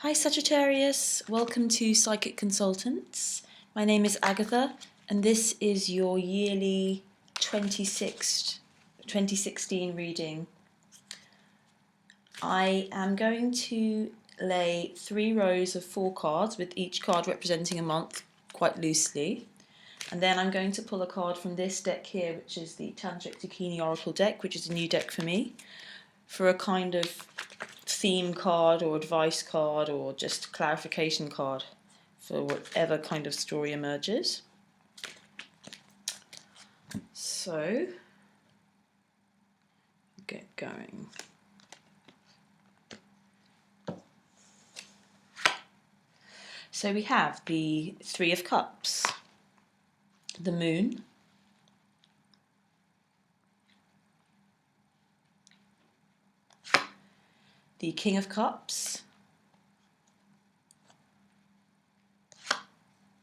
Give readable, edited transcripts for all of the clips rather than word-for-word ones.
Hi Sagittarius, welcome to Psychic Consultants. My name is Agatha and this is your yearly 2016 reading. I am going to lay 3 rows of 4 cards with each card representing a month quite loosely. And then I'm going to pull a card from this deck here, which is the Tantric Dakini Oracle deck, which is a new deck for me, for a kind of theme card or advice card or just clarification card for whatever kind of story emerges. So, get going. So we have the Three of Cups, the Moon, the King of Cups,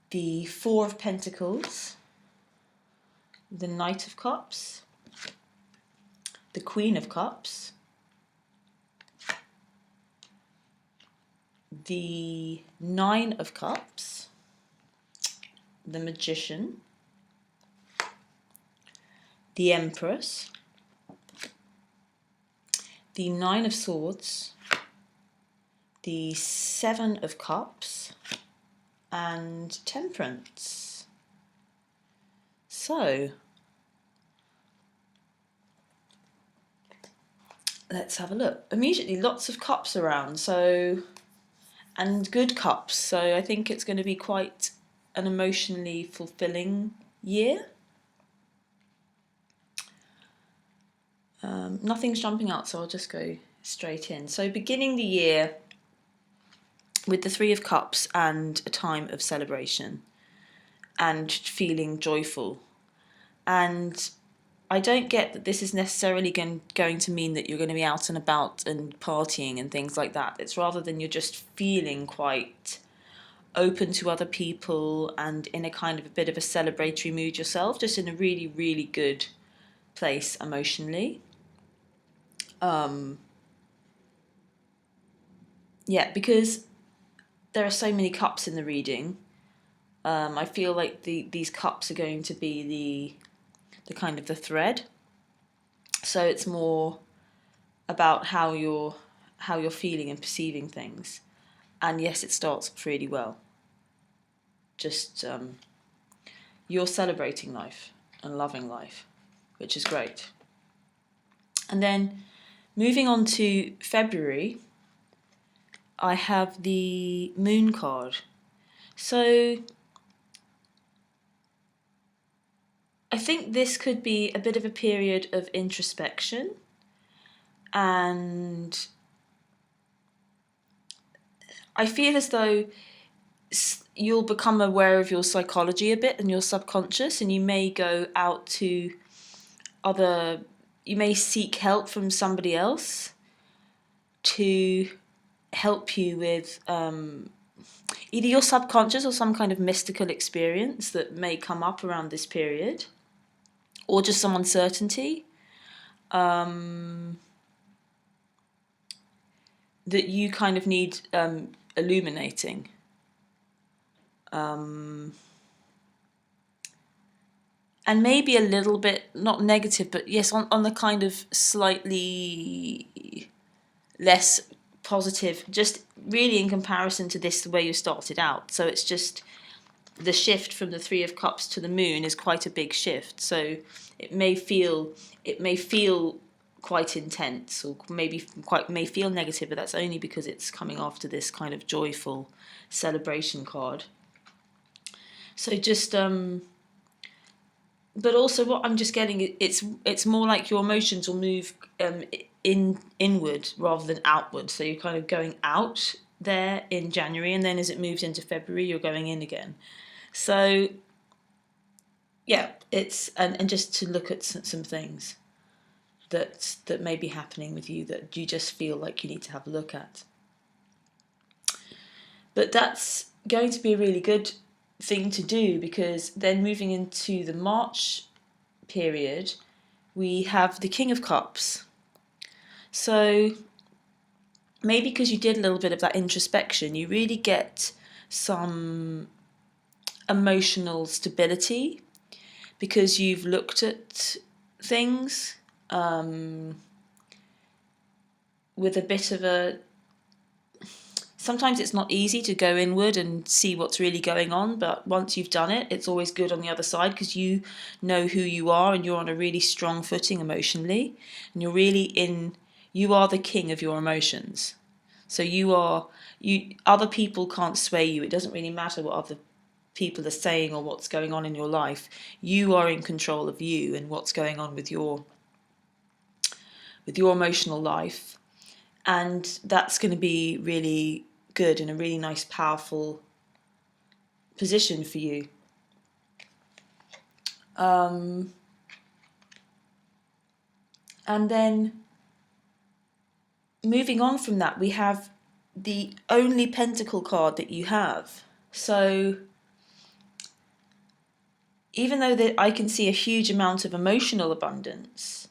the Four of Pentacles, the Knight of Cups, the Queen of Cups, the Nine of Cups, the Magician, the Empress, the Nine of Swords, the Seven of Cups, and Temperance. So, let's have a look. Immediately, lots of cups around, and good cups. So I think it's going to be quite an emotionally fulfilling year. Nothing's jumping out, so I'll just go straight in. So beginning the year with the Three of Cups and a time of celebration and feeling joyful. And I don't get that this is necessarily going to mean that you're going to be out and about and partying and things like that. It's rather than you're just feeling quite open to other people and in a kind of a bit of a celebratory mood yourself, just in a really, really good place emotionally. Yeah, because there are so many cups in the reading. I feel like these cups are going to be the kind of the thread. So it's more about how you're feeling and perceiving things. And yes, it starts off really well. Just you're celebrating life and loving life, which is great. And then moving on to February, I have the Moon card. So I think this could be a bit of a period of introspection, and I feel as though you'll become aware of your psychology a bit and your subconscious, and you may go out to you may seek help from somebody else to help you with either your subconscious or some kind of mystical experience that may come up around this period, or just some uncertainty that you kind of need illuminating. And maybe a little bit, not negative, but yes, on the kind of slightly less positive, just really in comparison to this, the way you started out. So it's just the shift from the Three of Cups to the Moon is quite a big shift. So it may feel quite intense, or may feel negative, but that's only because it's coming after this kind of joyful celebration card. So just but also what I'm just getting, it's more like your emotions will move inward rather than outward. So you're kind of going out there in January, and then as it moves into February, you're going in again. So yeah, it's and just to look at some things that may be happening with you that you just feel like you need to have a look at. But that's going to be a really good thing to do, because then moving into the March period, we have the King of Cups. So maybe because you did a little bit of that introspection, you really get some emotional stability because you've looked at things with a bit of a... Sometimes it's not easy to go inward and see what's really going on, but once you've done it, it's always good on the other side because you know who you are and you're on a really strong footing emotionally, and you are the king of your emotions. So other people can't sway you. It doesn't really matter what other people are saying or what's going on in your life. You are in control of you and what's going on with your emotional life, and that's going to be really good and a really nice, powerful position for you. And then moving on from that, we have the only pentacle card that you have. So even though I can see a huge amount of emotional abundance,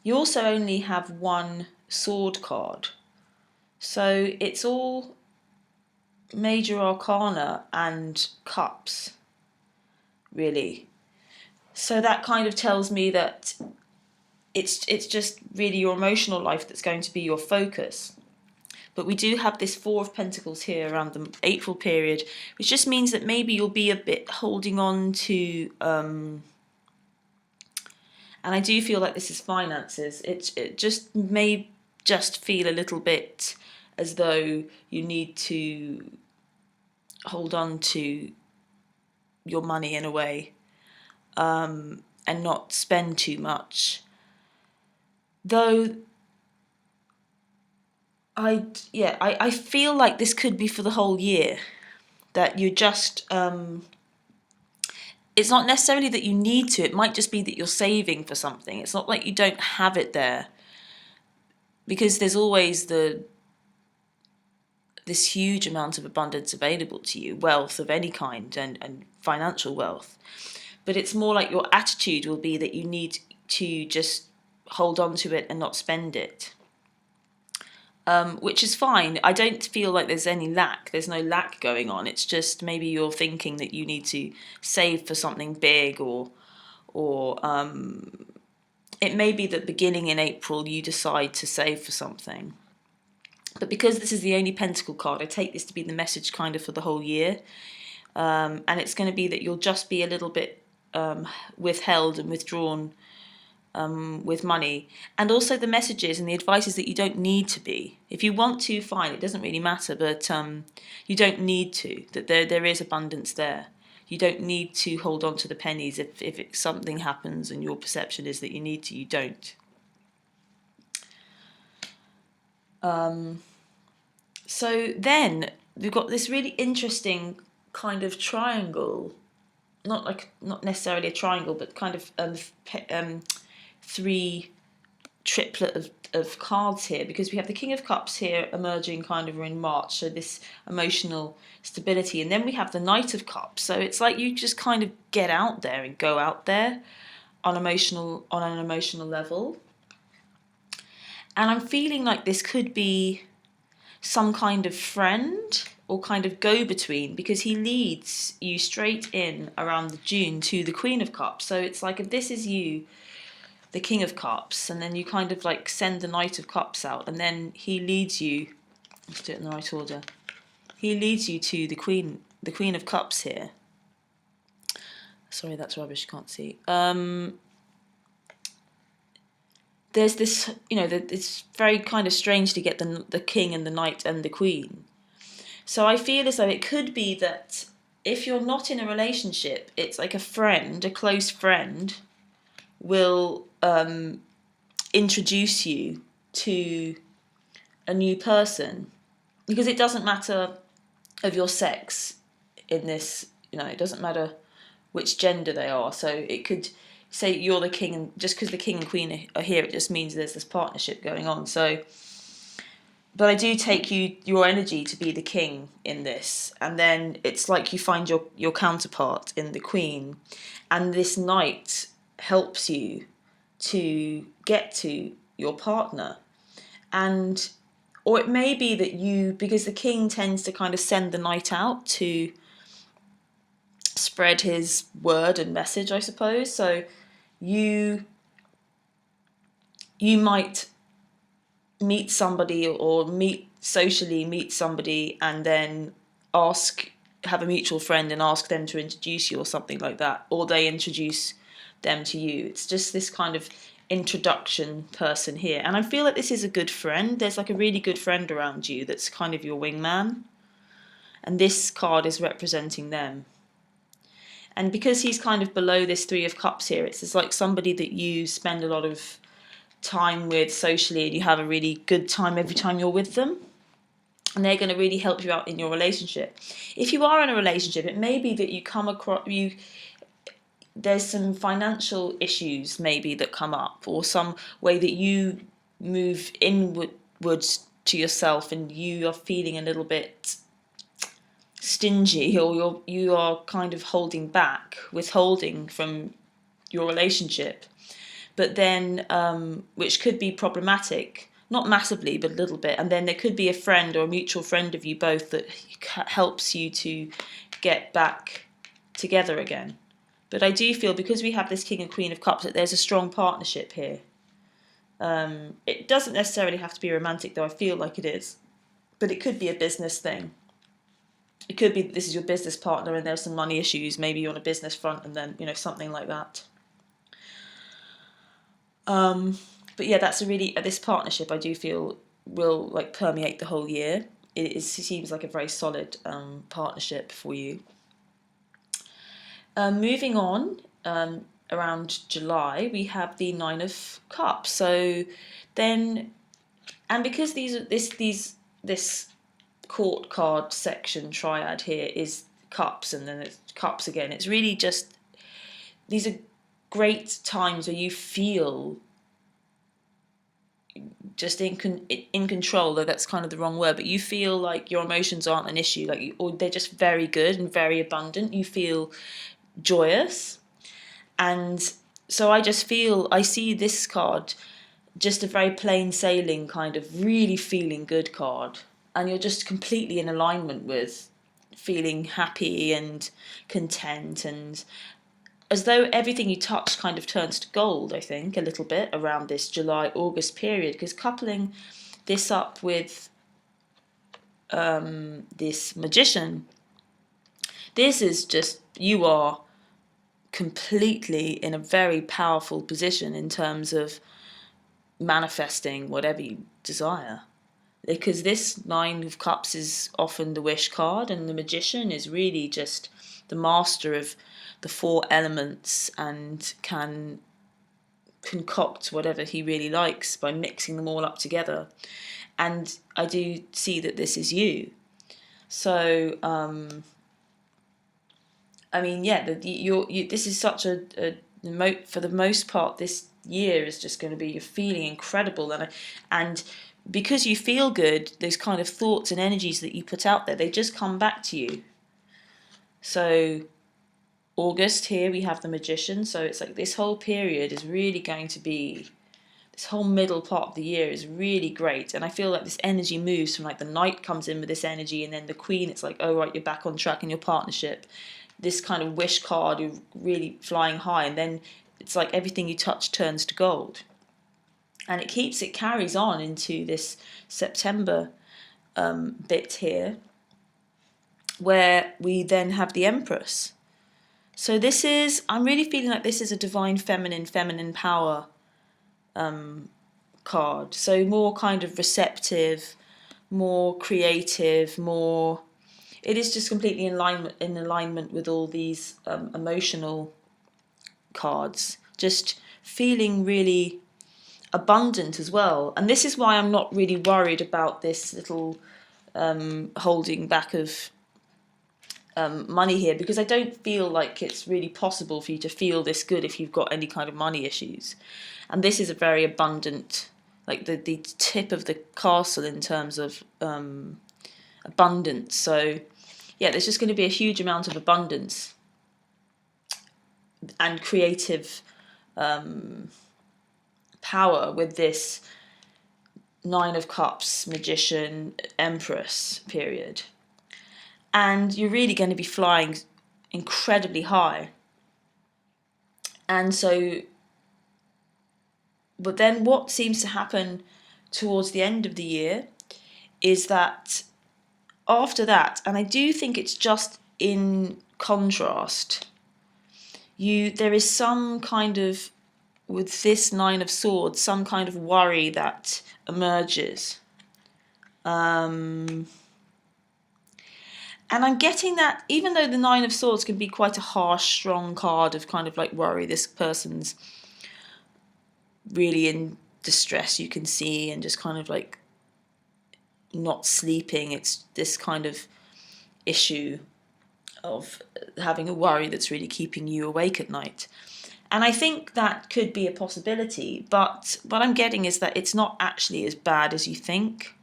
you also only have one sword card. So it's all major arcana and cups, really. So that kind of tells me that it's just really your emotional life that's going to be your focus. But we do have this Four of Pentacles here around the April period, which just means that maybe you'll be a bit holding on to... and I do feel like this is finances. It just may just feel a little bit as though you need to hold on to your money in a way, and not spend too much. Though I feel like this could be for the whole year, that you just it's not necessarily that you need to, it might just be that you're saving for something. It's not like you don't have it there, because there's always this huge amount of abundance available to you, wealth of any kind, and financial wealth. But it's more like your attitude will be that you need to just hold on to it and not spend it. Which is fine. I don't feel like there's any lack. There's no lack going on. It's just maybe you're thinking that you need to save for something big, or it may be that beginning in April you decide to save for something. But because this is the only pentacle card, I take this to be the message kind of for the whole year. And it's going to be that you'll just be a little bit withheld and withdrawn with money. And also the messages and the advice is that you don't need to be. If you want to, fine, it doesn't really matter, but you don't need to, that there is abundance there. You don't need to hold on to the pennies. If something happens and your perception is that you need to, you don't. So then we've got this really interesting kind of triangle, not necessarily a triangle, but kind of three triplet of cards here, because we have the King of Cups here emerging kind of in March, so this emotional stability, and then we have the Knight of Cups, so it's like you just kind of get out there and go out there on an emotional level. And I'm feeling like this could be some kind of friend or kind of go-between, because he leads you straight in around the June to the Queen of Cups. So it's like if this is you, the King of Cups, and then you kind of like send the Knight of Cups out, and then he leads you, let's do it in the right order, he leads you to the Queen of Cups here. Sorry, that's rubbish, can't see. There's this, it's very kind of strange to get the King and the Knight and the Queen. So I feel as though it could be that if you're not in a relationship, it's like a friend, a close friend, will introduce you to a new person, because it doesn't matter of your sex in this, it doesn't matter which gender they are. So it could say you're the king, and just because the king and queen are here, it just means there's this partnership going on. So, but I do take your energy to be the king in this, and then it's like you find your counterpart in the queen, and this knight helps you to get to your partner. And Or it may be that you, because the king tends to kind of send the knight out to spread his word and message, I suppose. So you might meet somebody, or meet somebody, and then have a mutual friend and ask them to introduce you or something like that, or they introduce them to you. It's just this kind of introduction person here, and I feel like this is a good friend. There's like a really good friend around you that's kind of your wingman, and this card is representing them. And because he's kind of below this Three of Cups here, it's like somebody that you spend a lot of time with socially, and you have a really good time every time you're with them, and they're going to really help you out in your relationship. If you are in a relationship, it may be that you come across there's some financial issues maybe that come up, or some way that you move inwards to yourself and you are feeling a little bit stingy, or you are kind of withholding from your relationship. But then, which could be problematic, not massively, but a little bit. And then there could be a friend or a mutual friend of you both that helps you to get back together again. But I do feel, because we have this King and Queen of Cups, that there's a strong partnership here. It doesn't necessarily have to be romantic, though I feel like it is. But it could be a business thing. It could be that this is your business partner and there's some money issues, maybe on a business front, and then, something like that. But yeah, that's this partnership, I do feel, will like permeate the whole year. It seems like a very solid partnership for you. Moving on, around July, we have the Nine of Cups. So then, and because this court card section triad here is cups, and then it's cups again, it's really just, these are great times where you feel just in control, though that's kind of the wrong word, but you feel like your emotions aren't an issue, or they're just very good and very abundant. You feel joyous. And so I see this card just a very plain sailing kind of really feeling good card, and you're just completely in alignment with feeling happy and content, and as though everything you touch kind of turns to gold, I think, a little bit around this July-August period, because coupling this up with this Magician, this is just, you are completely in a very powerful position in terms of manifesting whatever you desire. Because this Nine of Cups is often the wish card, and the Magician is really just the master of the four elements and can concoct whatever he really likes by mixing them all up together. And I do see that this is you. So, I mean, yeah, this is such for the most part, this year is just going to be, you're feeling incredible, and because you feel good, those kind of thoughts and energies that you put out there, they just come back to you. So August, here we have the Magician, so it's like this whole period is really going to be, this whole middle part of the year is really great, and I feel like this energy moves from, like, the Knight comes in with this energy, and then the Queen, it's like, oh right, you're back on track in your partnership. This kind of wish card, you're really flying high, and then it's like everything you touch turns to gold. And it carries on into this September bit here, where we then have the Empress. So I'm really feeling like this is a divine feminine power card. So more kind of receptive, more creative, more, it is just completely in alignment with all these emotional cards. Just feeling really abundant as well. And this is why I'm not really worried about this little holding back of money here, because I don't feel like it's really possible for you to feel this good if you've got any kind of money issues. And this is a very abundant, like the tip of the castle in terms of abundance. So yeah, there's just going to be a huge amount of abundance and creative power with this Nine of Cups, Magician, Empress period. And you're really going to be flying incredibly high. And so, but then what seems to happen towards the end of the year is that after that, and I do think it's just in contrast, there is some kind of, with this Nine of Swords, some kind of worry that emerges. And I'm getting that even though the Nine of Swords can be quite a harsh, strong card of kind of like worry, this person's really in distress, you can see, and just kind of like not sleeping. It's this kind of issue of having a worry that's really keeping you awake at night. And I think that could be a possibility, but what I'm getting is that it's not actually as bad as you think.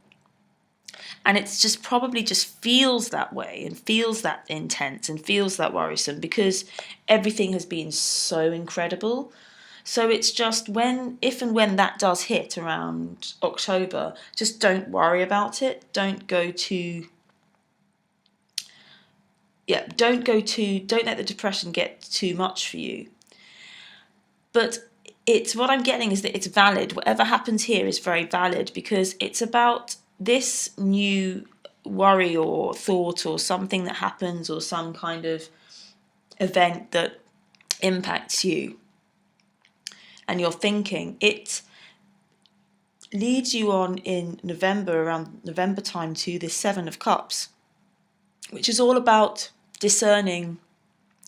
And it's just probably just feels that way and feels that intense and feels that worrisome because everything has been so incredible. So it's just if and when that does hit around October, just don't worry about it. Don't let the depression get too much for you. But what I'm getting is that it's valid. Whatever happens here is very valid because it's about this new worry or thought or something that happens or some kind of event that impacts you and your thinking. It leads you on in November, around November time, to this Seven of Cups, which is all about discerning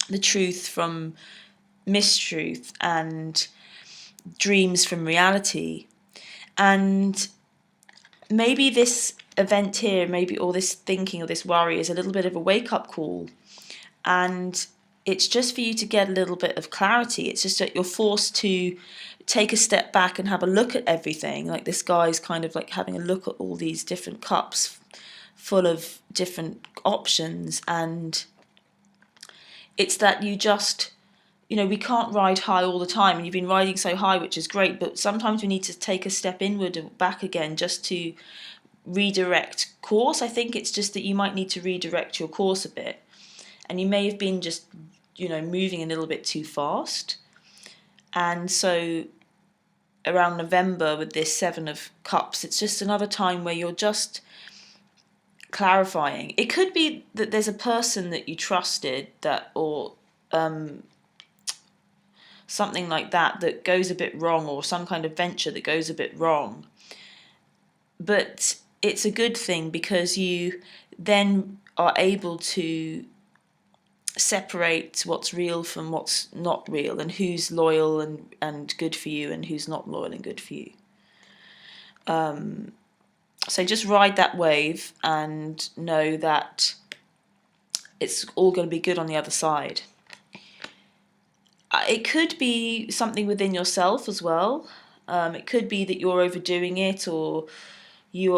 the truth from mistruth and dreams from reality. And maybe this event here, or this thinking or this worry is a little bit of a wake-up call, and it's just for you to get a little bit of clarity. It's just that you're forced to take a step back and have a look at everything. Like this guy's kind of like having a look at all these different cups full of different options, and it's that you just, we can't ride high all the time, and you've been riding so high, which is great, but sometimes we need to take a step inward and back again just to redirect course. I think it's just that you might need to redirect your course a bit, and you may have been just, moving a little bit too fast. And so around November with this Seven of Cups, it's just another time where you're just clarifying. It could be that there's a person that you trusted or something like that goes a bit wrong, or some kind of venture that goes a bit wrong. But it's a good thing because you then are able to separate what's real from what's not real, and who's loyal and good for you and who's not loyal and good for you. So just ride that wave and know that it's all going to be good on the other side. It could be something within yourself as well. It could be that you're overdoing it, or you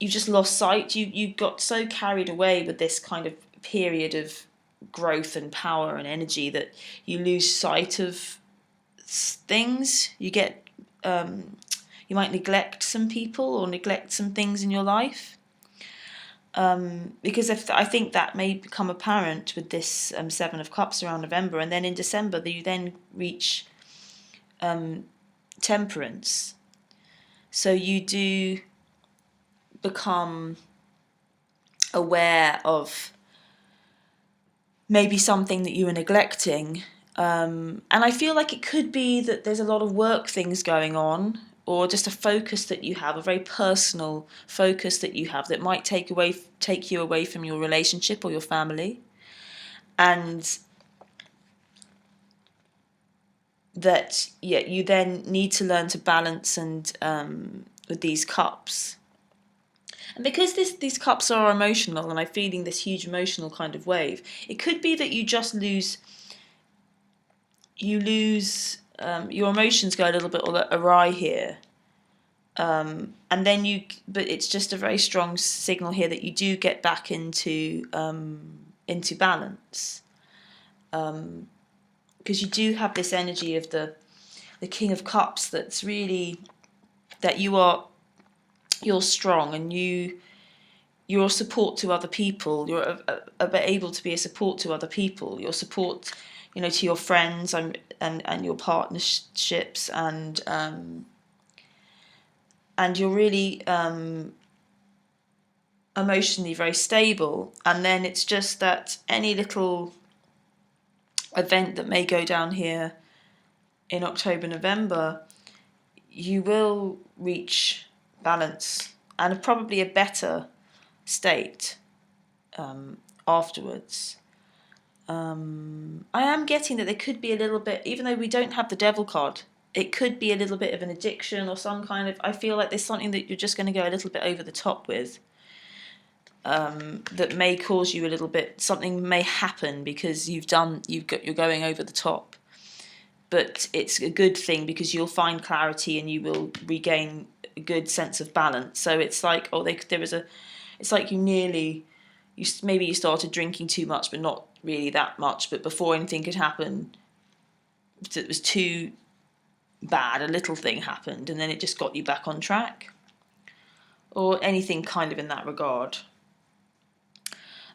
just lost sight. You got so carried away with this kind of period of growth and power and energy that you lose sight of things. You might neglect some people or neglect some things in your life. Because I think that may become apparent with this Seven of Cups around November, and then in December you then reach Temperance. So you do become aware of maybe something that you were neglecting. And I feel like it could be that there's a lot of work things going on, or just a focus that you have, a very personal focus that you have that might take you away from your relationship or your family. And that you then need to learn to balance and with these cups. And because these cups are emotional, and I'm feeling this huge emotional kind of wave, it could be that you just lose your emotions go a little bit awry here, and then but it's just a very strong signal here that you do get back into balance, because you do have this energy of the King of Cups that's really that you are you're strong, and you're a support to other people. You're able to be a support to other people. Your support, to your friends and your partnerships, and you're really emotionally very stable. And then it's just that any little event that may go down here in October, November, you will reach balance and probably a better state afterwards. I am getting that there could be a little bit, even though we don't have the devil card, it could be a little bit of an addiction or some kind of, I feel like there's something that you're just going to go a little bit over the top with, that may cause you a little bit, something may happen because you're going over the top. But it's a good thing because you'll find clarity and you will regain a good sense of balance. So it's like, it's like maybe you started drinking too much, but not really that much. But before anything could happen, it was too bad. A little thing happened, and then it just got you back on track, or anything kind of in that regard.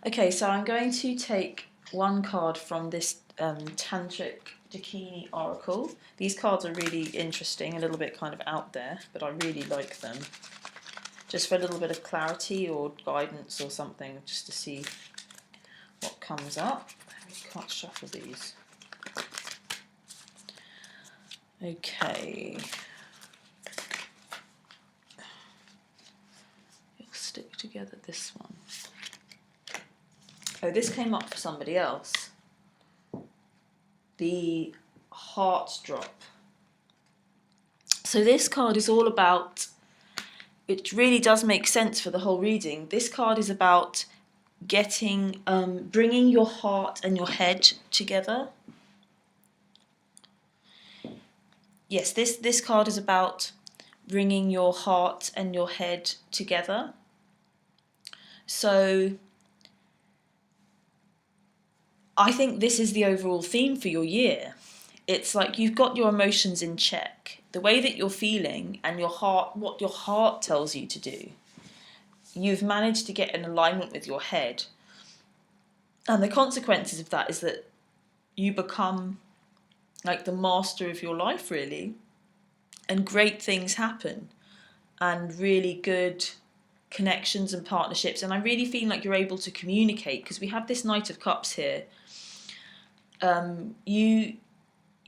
Okay, so I'm going to take one card from this Tantric Dakini Oracle. These cards are really interesting, a little bit kind of out there, but I really like them. Just for a little bit of clarity or guidance or something, just to see what comes up. I can't shuffle these. Okay. We'll stick together this one. Oh, this came up for somebody else. The Heart Drop. So this card is all about, it really does make sense for the whole reading. This card is about bringing your heart and your head together. Yes, this card is about bringing your heart and your head together. So I think this is the overall theme for your year. It's like you've got your emotions in check. The way that you're feeling and your heart, what your heart tells you to do, you've managed to get in alignment with your head. And the consequences of that is that you become like the master of your life, really. And great things happen. And really good connections and partnerships. And I really feel like you're able to communicate, because we have this Knight of Cups here.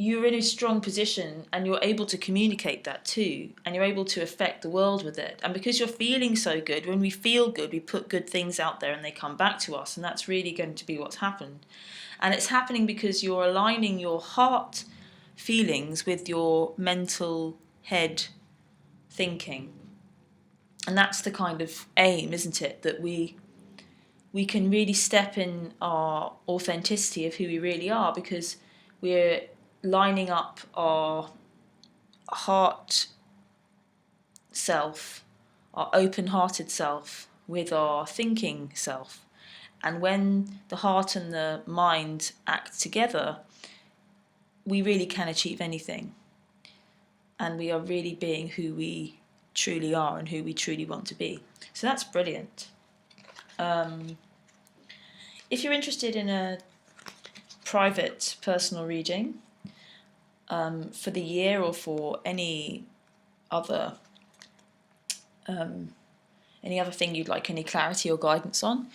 You're in a strong position and you're able to communicate that too, and you're able to affect the world with it. And because you're feeling so good, when we feel good, we put good things out there and they come back to us, and that's really going to be what's happened. And it's happening because you're aligning your heart feelings with your mental head thinking. And that's the kind of aim, isn't it, that we can really step in our authenticity of who we really are, because we're lining up our heart self, our open-hearted self, with our thinking self. And when the heart and the mind act together, we really can achieve anything. And we are really being who we truly are and who we truly want to be. So that's brilliant. If you're interested in a private personal reading for the year, or for any other thing you'd like any clarity or guidance on,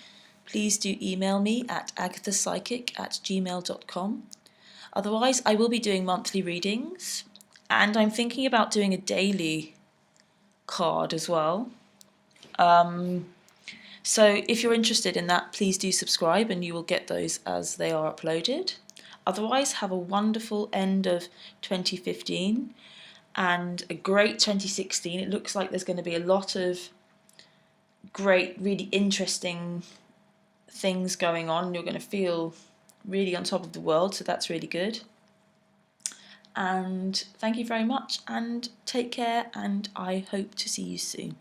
please do email me at agathapsychic@gmail.com. Otherwise, I will be doing monthly readings, and I'm thinking about doing a daily card as well. So if you're interested in that, please do subscribe and you will get those as they are uploaded. Otherwise, have a wonderful end of 2015 and a great 2016. It looks like there's going to be a lot of great, really interesting things going on. You're going to feel really on top of the world, so that's really good. And thank you very much, and take care, and I hope to see you soon.